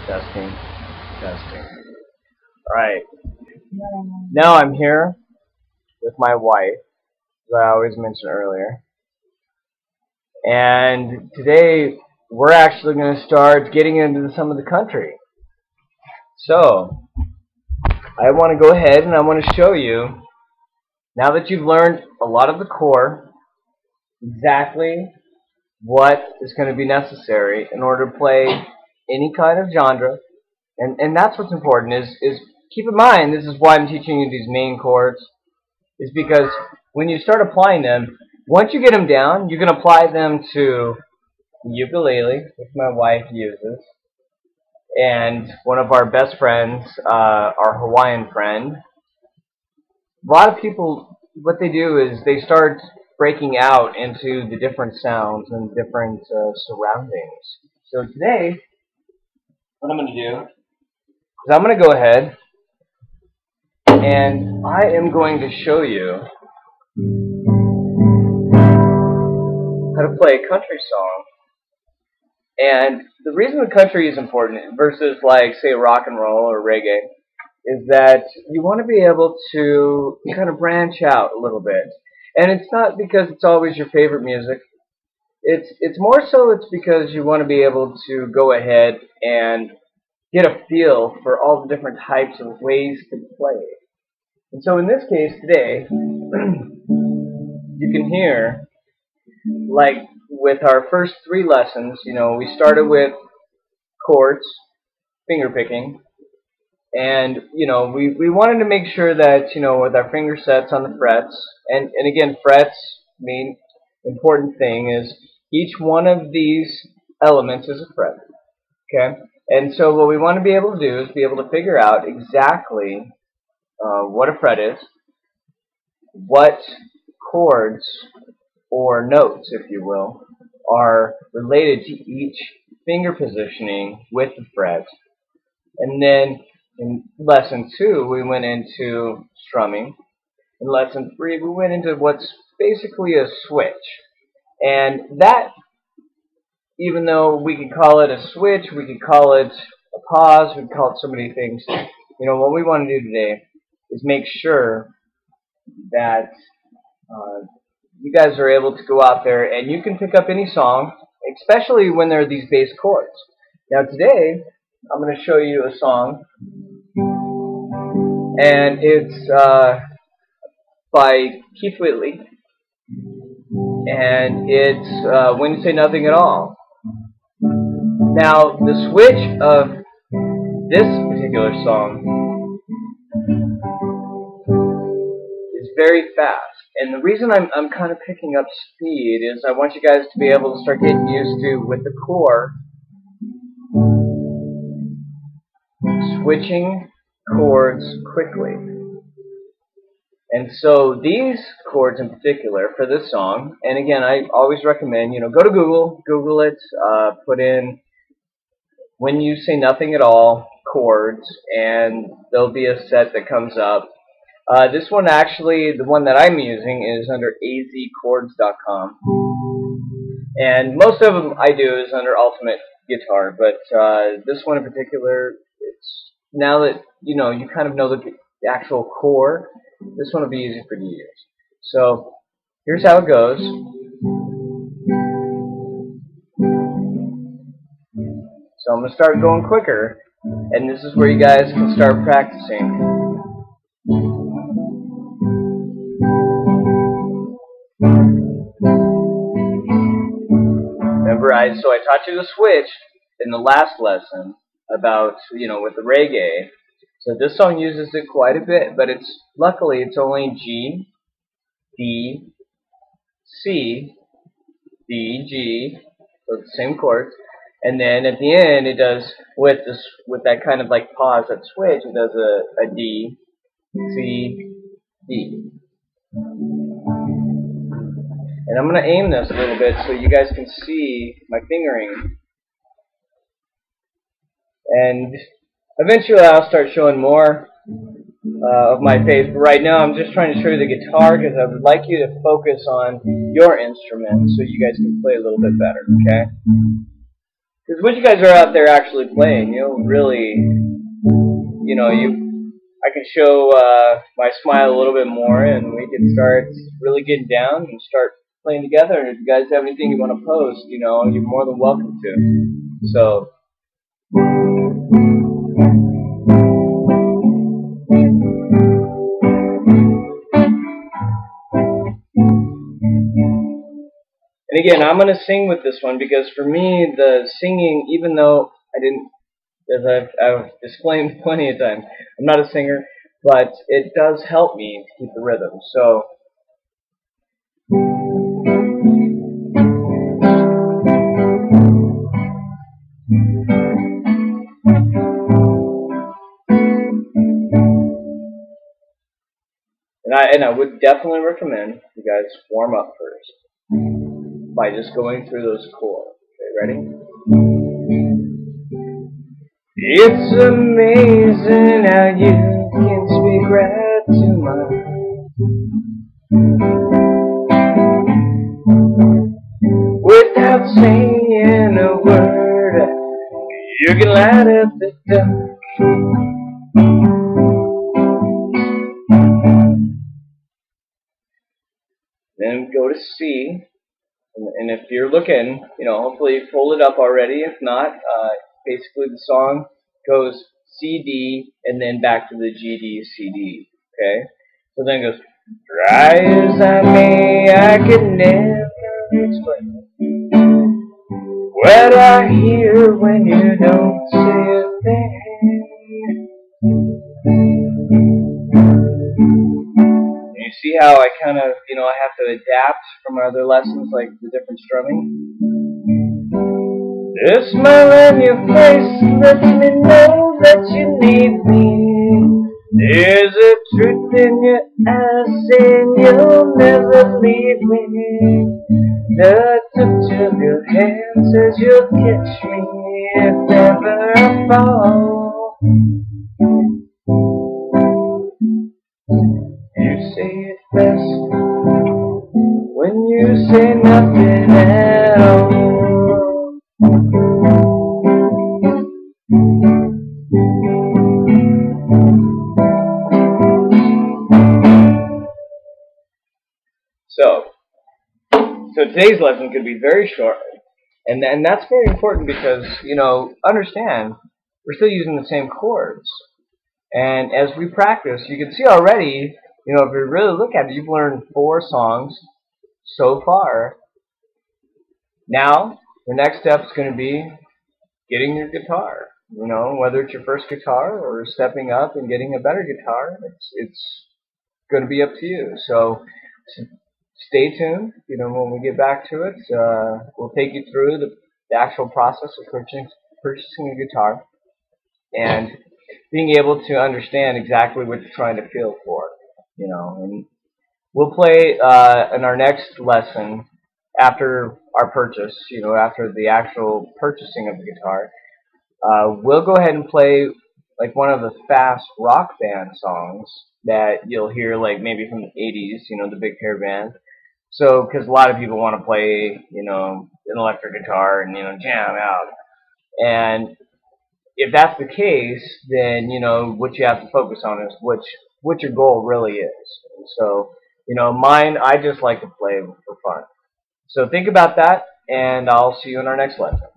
Testing, testing. Alright, now I'm here with my wife, as I always mentioned earlier. And today, we're actually going to start getting into some of the country. So, I want to go ahead and I want to show you, now that you've learned a lot of the core, exactly what is going to be necessary in order to play any kind of genre. And that's what's important, is keep in mind, this is why I'm teaching you these main chords, is because when you start applying them, once you get them down, you can apply them to the ukulele, which my wife uses, and one of our best friends, our Hawaiian friend. A lot of people, what they do is they start breaking out into the different sounds and different surroundings. So today, what I'm going to do is I'm going to go ahead and I am going to show you how to play a country song. And the reason the country is important versus, like, say, rock and roll or reggae is that you want to be able to kind of branch out a little bit. And it's not because it's always your favorite music. It's more so it's because you want to be able to go ahead and get a feel for all the different types of ways to play. And so in this case today, you can hear, like with our first 3 lessons, we started with chords, finger picking, and we wanted to make sure that with our finger sets on the frets, and again, frets mean important thing is each one of these elements is a fret. Okay, and so what we want to be able to do is be able to figure out exactly what a fret is, what chords or notes, if you will, are related to each finger positioning with the fret. And then in lesson 2, we went into strumming. In lesson 3, we went into what's basically a switch. And that, even though we could call it a switch, we could call it a pause, we could call it so many things, what we want to do today is make sure that you guys are able to go out there and you can pick up any song, especially when there are these bass chords. Now today, I'm going to show you a song, and it's by Keith Whitley, and it's When You Say Nothing at All. Now, the switch of this particular song is very fast. And the reason I'm kind of picking up speed is I want you guys to be able to start getting used to, with the core, switching chords quickly. And so these chords in particular for this song, and again, I always recommend, go to Google it, put in When You Say Nothing at All chords, and there'll be a set that comes up. This one, actually, the one that I'm using is under azchords.com, and most of them I do is under Ultimate Guitar, but this one in particular, it's, now that you kind of know the actual core, this one will be easy for you to use. So here's how it goes. So I'm going to start going quicker, and this is where you guys can start practicing. Remember, so I taught you the switch in the last lesson about, with the reggae. So this song uses it quite a bit, but luckily it's only G, D, C, D, G, so the same chords, and then at the end it does, with that kind of like pause, that switch, it does a D, C, D. And I'm going to aim this a little bit so you guys can see my fingering. And eventually I'll start showing more of my face. But right now I'm just trying to show you the guitar because I would like you to focus on your instrument so you guys can play a little bit better, okay? Because when you guys are out there actually playing, you'll really, I can show my smile a little bit more, and we can start really getting down and start playing together. And if you guys have anything you want to post, you're more than welcome to. So. And again, I'm going to sing with this one because for me, the singing, even though I didn't, as I've explained plenty of times, I'm not a singer, but it does help me to keep the rhythm. So. And I would definitely recommend you guys warm up first by just going through those chords. Okay, ready? It's amazing how you can speak right to my heart. Without saying a word, you can light up the dark. Then go to C, and if you're looking, hopefully you pulled it up already. If not, basically the song goes C, D, and then back to the G, D, C, D. Okay? So then it goes, try as I may, I can never explain what I hear when you don't say a thing. You see how I kind of, I have to adapt from other lessons, like the different strumming? The smile on your face lets me know that you need me. There's a truth in your eyes saying you'll never leave me. The touch of your hand says you'll catch me if ever I fall. You say it best when you say nothing at all. So today's lesson could be very short, and that's very important because, understand, we're still using the same chords. And as we practice, you can see already, if you really look at it, you've learned 4 songs so far. Now, the next step is going to be getting your guitar. Whether it's your first guitar or stepping up and getting a better guitar, it's going to be up to you. So stay tuned. When we get back to it, we'll take you through the actual process of purchasing a guitar and being able to understand exactly what you're trying to feel for. And we'll play in our next lesson after our purchase. After the actual purchasing of the guitar, we'll go ahead and play like one of the fast rock band songs that you'll hear, like maybe from the 80s, the big hair band. So, because a lot of people want to play, an electric guitar and, jam out. And if that's the case, then, what you have to focus on is what your goal really is. And so, mine, I just like to play for fun. So think about that, and I'll see you in our next lesson.